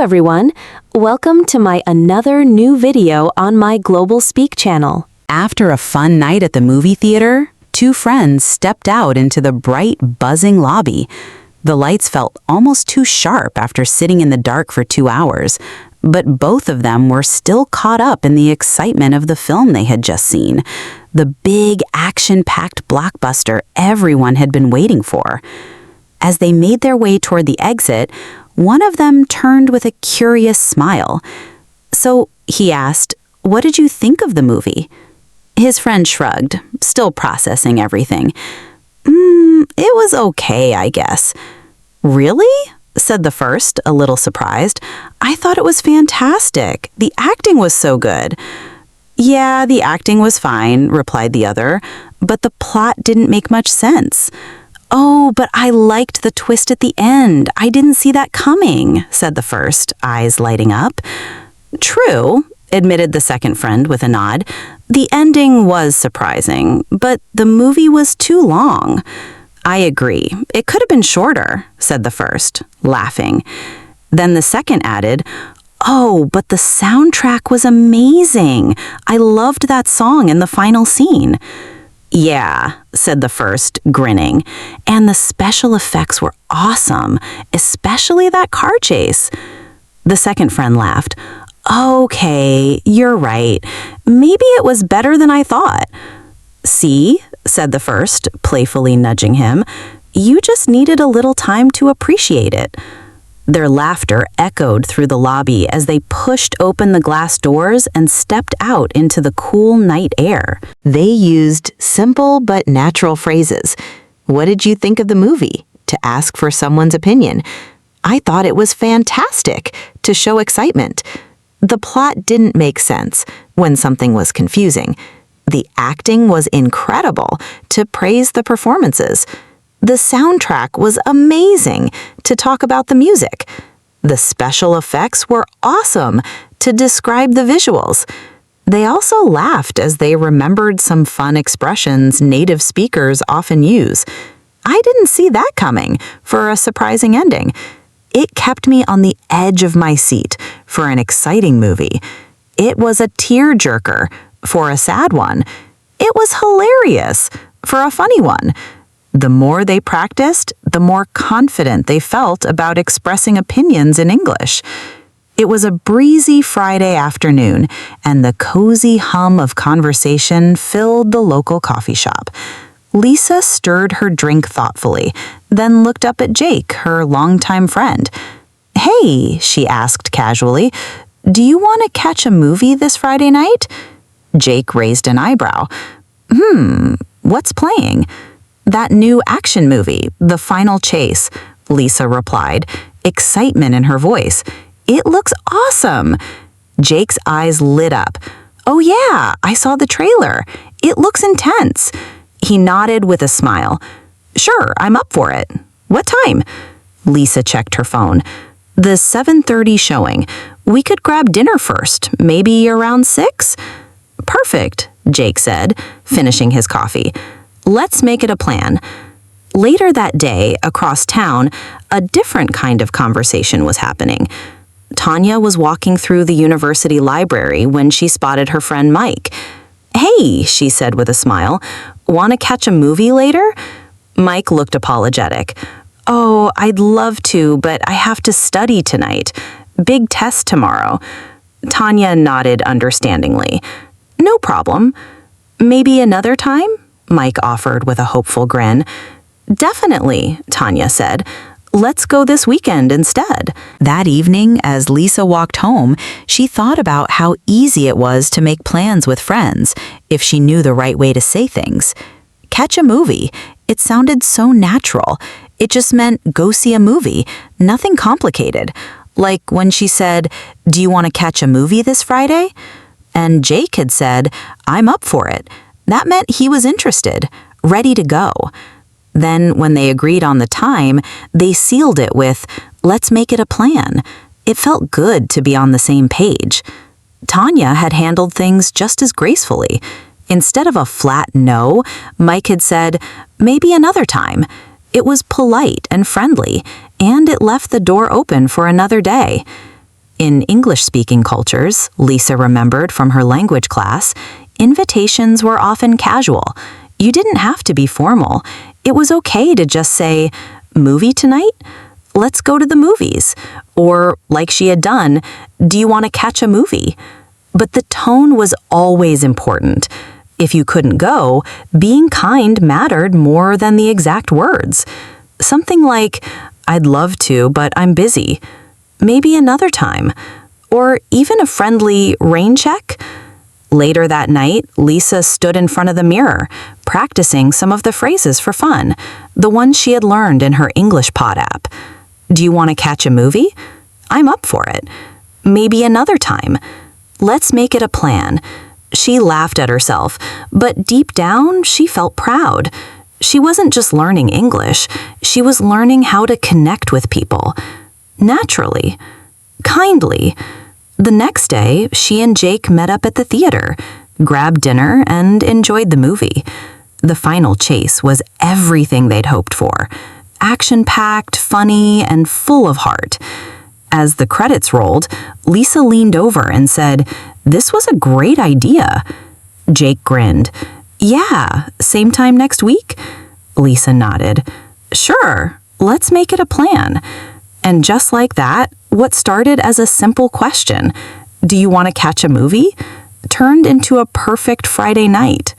everyone. Welcome to my another new video on my Global Speak channel. After a fun night at the movie theater, two friends stepped out into the bright, buzzing lobby. The lights felt almost too sharp after sitting in the dark for 2 hours, but both of them were still caught up in the excitement of the film they had just seen, the big, action-packed blockbuster everyone had been waiting for. As they made their way toward the exit, one of them turned with a curious smile. So he asked, "What did you think of the movie?" His friend shrugged, still processing everything. It was okay, I guess." "Really?" said the first, a little surprised. "I thought it was fantastic. The acting was so good." "Yeah, the acting was fine," replied the other, "but the plot didn't make much sense." "Oh, but I liked the twist at the end. I didn't see that coming," said the first, eyes lighting up. "True," admitted the second friend with a nod. "The ending was surprising, but the movie was too long." "I agree. It could have been shorter," said the first, laughing. Then the second added, "Oh, but the soundtrack was amazing. I loved that song in the final scene." "Yeah," said the first, grinning, "and the special effects were awesome, especially that car chase." The second friend laughed. "Okay, you're right. Maybe it was better than I thought." "See," said the first, playfully nudging him, "you just needed a little time to appreciate it." Their laughter echoed through the lobby as they pushed open the glass doors and stepped out into the cool night air. They used simple but natural phrases. "What did you think of the movie?" to ask for someone's opinion. "I thought it was fantastic," to show excitement. The plot didn't make sense when something was confusing. The acting was incredible, to praise the performances. The soundtrack was amazing, to talk about the music. The special effects were awesome, to describe the visuals. They also laughed as they remembered some fun expressions native speakers often use. I didn't see that coming for a surprising ending. It kept me on the edge of my seat for an exciting movie. It was a tearjerker for a sad one. It was hilarious for a funny one. The more they practiced, the more confident they felt about expressing opinions in English. It was a breezy Friday afternoon, and the cozy hum of conversation filled the local coffee shop. Lisa stirred her drink thoughtfully, then looked up at Jake, her longtime friend. "Hey," she asked casually, "do you want to catch a movie this Friday night?" Jake raised an eyebrow. What's playing?" "That new action movie, The Final Chase," Lisa replied, excitement in her voice. "It looks awesome." Jake's eyes lit up. "Oh yeah, I saw the trailer. It looks intense." He nodded with a smile. "Sure, I'm up for it. What time?" Lisa checked her phone. "The 7:30 showing. We could grab dinner first, maybe around 6? "Perfect," Jake said, finishing his coffee. "Let's make it a plan." Later that day, across town, a different kind of conversation was happening. Tanya was walking through the university library when she spotted her friend Mike. "Hey," she said with a smile, "want to catch a movie later?" Mike looked apologetic. "Oh, I'd love to, but I have to study tonight. Big test tomorrow." Tanya nodded understandingly. "No problem. Maybe another time?" Mike offered with a hopeful grin. "Definitely," Tanya said. "Let's go this weekend instead." That evening, as Lisa walked home, she thought about how easy it was to make plans with friends if she knew the right way to say things. Catch a movie. It sounded so natural. It just meant go see a movie, nothing complicated. Like when she said, "Do you want to catch a movie this Friday?" And Jake had said, "I'm up for it." That meant he was interested, ready to go. Then, when they agreed on the time, they sealed it with, "Let's make it a plan." It felt good to be on the same page. Tanya had handled things just as gracefully. Instead of a flat no, Mike had said, "Maybe another time." It was polite and friendly, and it left the door open for another day. In English-speaking cultures, Lisa remembered from her language class, invitations were often casual. You didn't have to be formal. It was okay to just say, "Movie tonight? Let's go to the movies." Or, like she had done, "Do you want to catch a movie?" But the tone was always important. If you couldn't go, being kind mattered more than the exact words. Something like, "I'd love to, but I'm busy. Maybe another time." Or even a friendly rain check. Later that night, Lisa stood in front of the mirror, practicing some of the phrases for fun, the ones she had learned in her English Pod app. "Do you want to catch a movie? I'm up for it. Maybe another time. Let's make it a plan." She laughed at herself, but deep down, she felt proud. She wasn't just learning English, she was learning how to connect with people. Naturally. Kindly. The next day, she and Jake met up at the theater, grabbed dinner, and enjoyed the movie. The final chase was everything they'd hoped for. Action-packed, funny, and full of heart. As the credits rolled, Lisa leaned over and said, "This was a great idea." Jake grinned. "Yeah, same time next week?" Lisa nodded. "Sure, let's make it a plan." And just like that, what started as a simple question, "Do you want to catch a movie?" turned into a perfect Friday night.